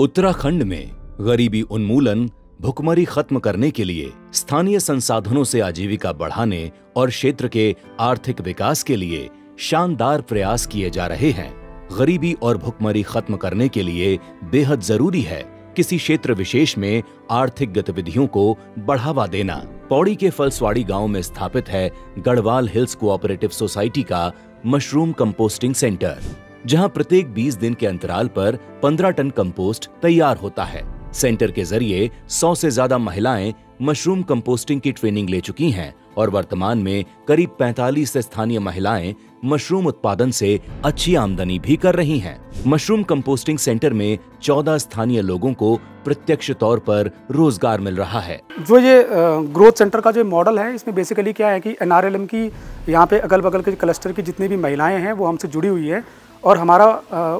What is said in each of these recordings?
उत्तराखंड में गरीबी उन्मूलन, भुखमरी खत्म करने के लिए स्थानीय संसाधनों से आजीविका बढ़ाने और क्षेत्र के आर्थिक विकास के लिए शानदार प्रयास किए जा रहे हैं। गरीबी और भुखमरी खत्म करने के लिए बेहद जरूरी है किसी क्षेत्र विशेष में आर्थिक गतिविधियों को बढ़ावा देना। पौड़ी के फलसवाड़ी गांव में स्थापित है गढ़वाल हिल्स कोऑपरेटिव सोसाइटी का मशरूम कंपोस्टिंग सेंटर, जहां प्रत्येक 20 दिन के अंतराल पर 15 टन कंपोस्ट तैयार होता है। सेंटर के जरिए 100 से ज्यादा महिलाएं मशरूम कंपोस्टिंग की ट्रेनिंग ले चुकी हैं और वर्तमान में करीब 45 स्थानीय महिलाएं मशरूम उत्पादन से अच्छी आमदनी भी कर रही हैं। मशरूम कंपोस्टिंग सेंटर में 14 स्थानीय लोगों को प्रत्यक्ष तौर पर रोजगार मिल रहा है। जो ये ग्रोथ सेंटर का जो मॉडल है, इसमें बेसिकली क्या है कि NRLM की यहाँ पे अगल बगल के क्लस्टर की जितनी भी महिलाएं हैं वो हमसे जुड़ी हुई है और हमारा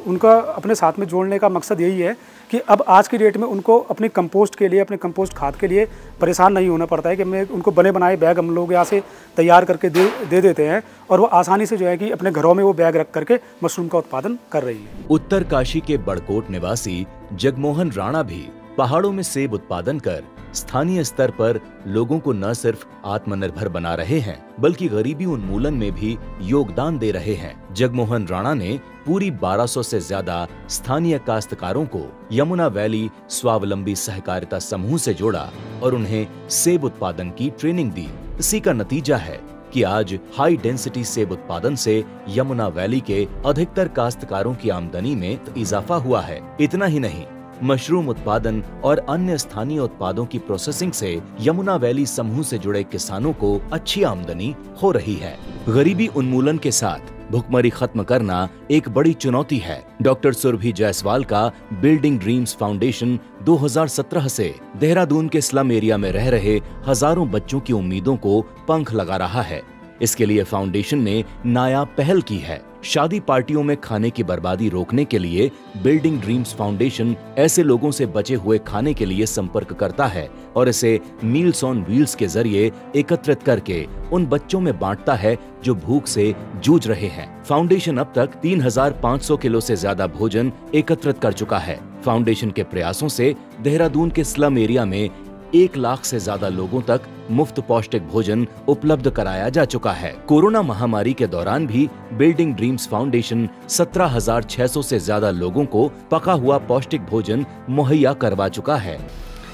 उनका अपने साथ में जोड़ने का मकसद यही है कि अब आज की डेट में उनको अपने कंपोस्ट के लिए, अपने कंपोस्ट खाद के लिए परेशान नहीं होना पड़ता है कि मैं उनको बने बनाए बैग हम लोग यहाँ से तैयार करके दे देते हैं और वो आसानी से जो है कि अपने घरों में वो बैग रख करके मशरूम का उत्पादन कर रही है। उत्तरकाशी के बड़कोट निवासी जगमोहन राणा भी पहाड़ों में सेब उत्पादन कर स्थानीय स्तर पर लोगों को न सिर्फ आत्मनिर्भर बना रहे हैं बल्कि गरीबी उन्मूलन में भी योगदान दे रहे हैं। जगमोहन राणा ने पूरी 1200 से ज्यादा स्थानीय काश्तकारों को यमुना वैली स्वावलंबी सहकारिता समूह से जोड़ा और उन्हें सेब उत्पादन की ट्रेनिंग दी। इसी का नतीजा है कि आज हाई डेंसिटी सेब उत्पादन से यमुना वैली के अधिकतर काश्तकारों की आमदनी में इजाफा हुआ है। इतना ही नहीं, मशरूम उत्पादन और अन्य स्थानीय उत्पादों की प्रोसेसिंग से यमुना वैली समूह से जुड़े किसानों को अच्छी आमदनी हो रही है। गरीबी उन्मूलन के साथ भुखमरी खत्म करना एक बड़ी चुनौती है। डॉक्टर सुरभि जायसवाल का बिल्डिंग ड्रीम्स फाउंडेशन 2017 से देहरादून के स्लम एरिया में रह रहे हजारों बच्चों की उम्मीदों को पंख लगा रहा है। इसके लिए फाउंडेशन ने नायाब पहल की है। शादी पार्टियों में खाने की बर्बादी रोकने के लिए बिल्डिंग ड्रीम्स फाउंडेशन ऐसे लोगों से बचे हुए खाने के लिए संपर्क करता है और इसे मील्स ऑन व्हील्स के जरिए एकत्रित करके उन बच्चों में बांटता है जो भूख से जूझ रहे हैं। फाउंडेशन अब तक 3500 किलो से ज्यादा भोजन एकत्रित कर चुका है। फाउंडेशन के प्रयासों से देहरादून के स्लम एरिया में 1 लाख से ज्यादा लोगों तक मुफ्त पौष्टिक भोजन उपलब्ध कराया जा चुका है। कोरोना महामारी के दौरान भी बिल्डिंग ड्रीम्स फाउंडेशन 17,600 से ज्यादा लोगों को पका हुआ पौष्टिक भोजन मुहैया करवा चुका है।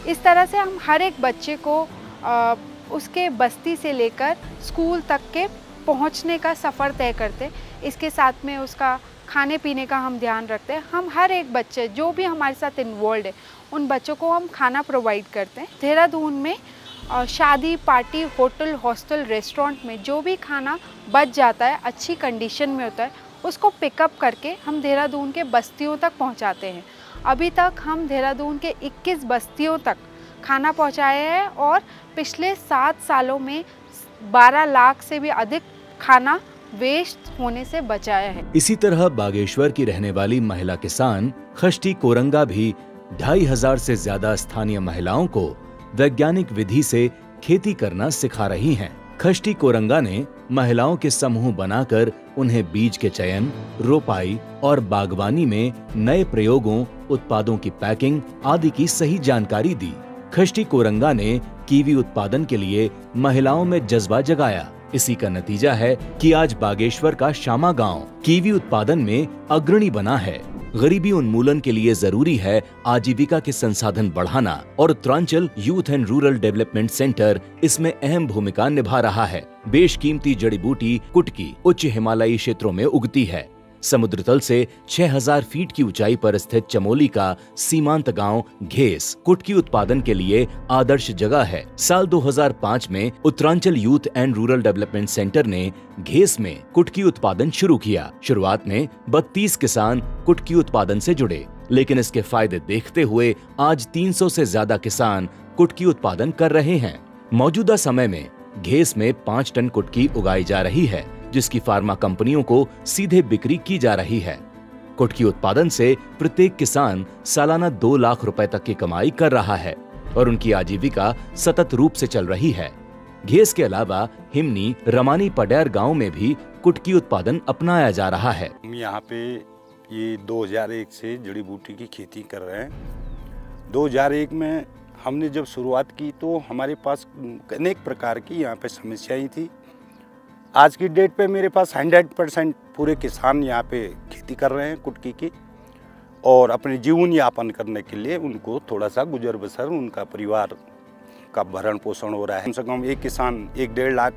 इस तरह से हम हर एक बच्चे को उसके बस्ती से लेकर स्कूल तक के पहुंचने का सफ़र तय करते। इसके साथ में उसका खाने पीने का हम ध्यान रखते हैं। हम हर एक बच्चे जो भी हमारे साथ इन्वॉल्व है उन बच्चों को हम खाना प्रोवाइड करते हैं। देहरादून में शादी पार्टी, होटल, हॉस्टल, रेस्टोरेंट में जो भी खाना बच जाता है, अच्छी कंडीशन में होता है, उसको पिकअप करके हम देहरादून के बस्तियों तक पहुंचाते हैं। अभी तक हम देहरादून के 21 बस्तियों तक खाना पहुंचाए हैं और पिछले 7 सालों में 12 लाख से भी अधिक खाना वेस्ट होने से बचाया है। इसी तरह बागेश्वर की रहने वाली महिला किसान खष्टी कोरंगा भी 2500 से ज्यादा स्थानीय महिलाओं को वैज्ञानिक विधि से खेती करना सिखा रही हैं। खष्टी कोरंगा ने महिलाओं के समूह बनाकर उन्हें बीज के चयन, रोपाई और बागवानी में नए प्रयोगों, उत्पादों की पैकिंग आदि की सही जानकारी दी। खष्टी कोरंगा ने कीवी उत्पादन के लिए महिलाओं में जज्बा जगाया। इसी का नतीजा है कि आज बागेश्वर का श्यामा गांव कीवी उत्पादन में अग्रणी बना है। गरीबी उन्मूलन के लिए जरूरी है आजीविका के संसाधन बढ़ाना और Uttaranchal youth and rural development centre इसमें अहम भूमिका निभा रहा है। बेशकीमती जड़ी बूटी कुटकी उच्च हिमालयी क्षेत्रों में उगती है। समुद्र तल से 6000 फीट की ऊंचाई पर स्थित चमोली का सीमांत गांव घेस कुटकी उत्पादन के लिए आदर्श जगह है। साल 2005 में Uttaranchal youth and rural development centre ने घेस में कुटकी उत्पादन शुरू किया। शुरुआत में 32 किसान कुटकी उत्पादन से जुड़े, लेकिन इसके फायदे देखते हुए आज 300 से ज्यादा किसान कुटकी उत्पादन कर रहे हैं। मौजूदा समय में घेस में 5 टन कुटकी उगाई जा रही है, जिसकी फार्मा कंपनियों को सीधे बिक्री की जा रही है। कुटकी उत्पादन से प्रत्येक किसान सालाना 2 लाख रुपए तक की कमाई कर रहा है और उनकी आजीविका सतत रूप से चल रही है। घेस के अलावा हिमनी, रमानी पडैर गांव में भी कुटकी उत्पादन अपनाया जा रहा है। यहाँ पे ये 2001 से जड़ी बूटी की खेती कर रहे हैं। 2001 में हमने जब शुरुआत की तो हमारे पास अनेक प्रकार की यहाँ पे समस्याएं थी। आज की डेट पे मेरे पास 100% पूरे किसान यहाँ पे खेती कर रहे हैं कुटकी की, और अपने जीवन यापन करने के लिए उनको थोड़ा सा गुजर बसर, उनका परिवार का भरण पोषण हो रहा है। कम से कम एक किसान 1-1.5 लाख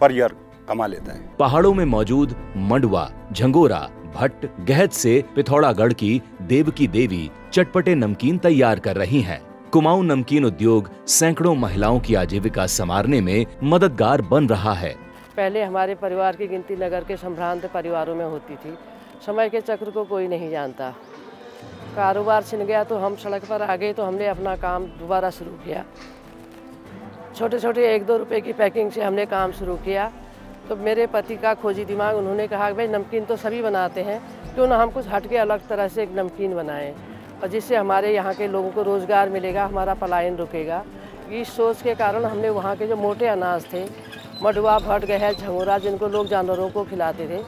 पर ईयर कमा लेता है। पहाड़ों में मौजूद मंडवा, झंगोरा, भट्ट, गहत से पिथौरागढ़ की देवकी देवी चटपटे नमकीन तैयार कर रही हैं। कुमाऊं नमकीन उद्योग सैकड़ों महिलाओं की आजीविका संवारने में मददगार बन रहा है। पहले हमारे परिवार की गिनती नगर के संभ्रांत परिवारों में होती थी। समय के चक्र को कोई नहीं जानता। कारोबार छिन गया तो हम सड़क पर आ गए, तो हमने अपना काम दोबारा शुरू किया। छोटे छोटे 1-2 रुपए की पैकिंग से हमने काम शुरू किया। तो मेरे पति का खोजी दिमाग, उन्होंने कहा भाई नमकीन तो सभी बनाते हैं, क्यों ना हम कुछ हट के अलग तरह से एक नमकीन बनाएं, और जिससे हमारे यहाँ के लोगों को रोज़गार मिलेगा, हमारा पलायन रुकेगा। इस सोच के कारण हमने वहाँ के जो मोटे अनाज थे, मंडवा, भट्ट, गहत, झंगोरा, जिनको लोग जानवरों को खिलाते थे,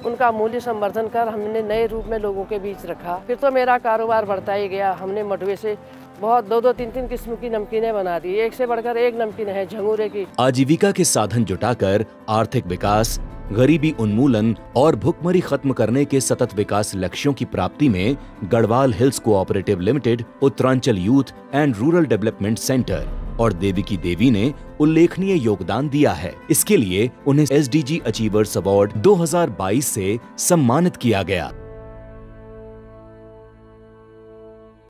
उनका मूल्य संवर्धन कर हमने नए रूप में लोगों के बीच रखा। फिर तो मेरा कारोबार बढ़ता ही गया। हमने मंडवे से बहुत 2-2, 3-3 किस्म की नमकीनें बना दी। एक से बढ़कर एक नमकीन है झंगोरे की। आजीविका के साधन जुटाकर आर्थिक विकास, गरीबी उन्मूलन और भुखमरी खत्म करने के सतत विकास लक्ष्यों की प्राप्ति में Garhwal hills cooperative limited, Uttaranchal youth and rural development centre और देविकी देवी ने उल्लेखनीय योगदान दिया है। इसके लिए उन्हें SDG अचीवर्स अवार्ड 2022 से सम्मानित किया गया।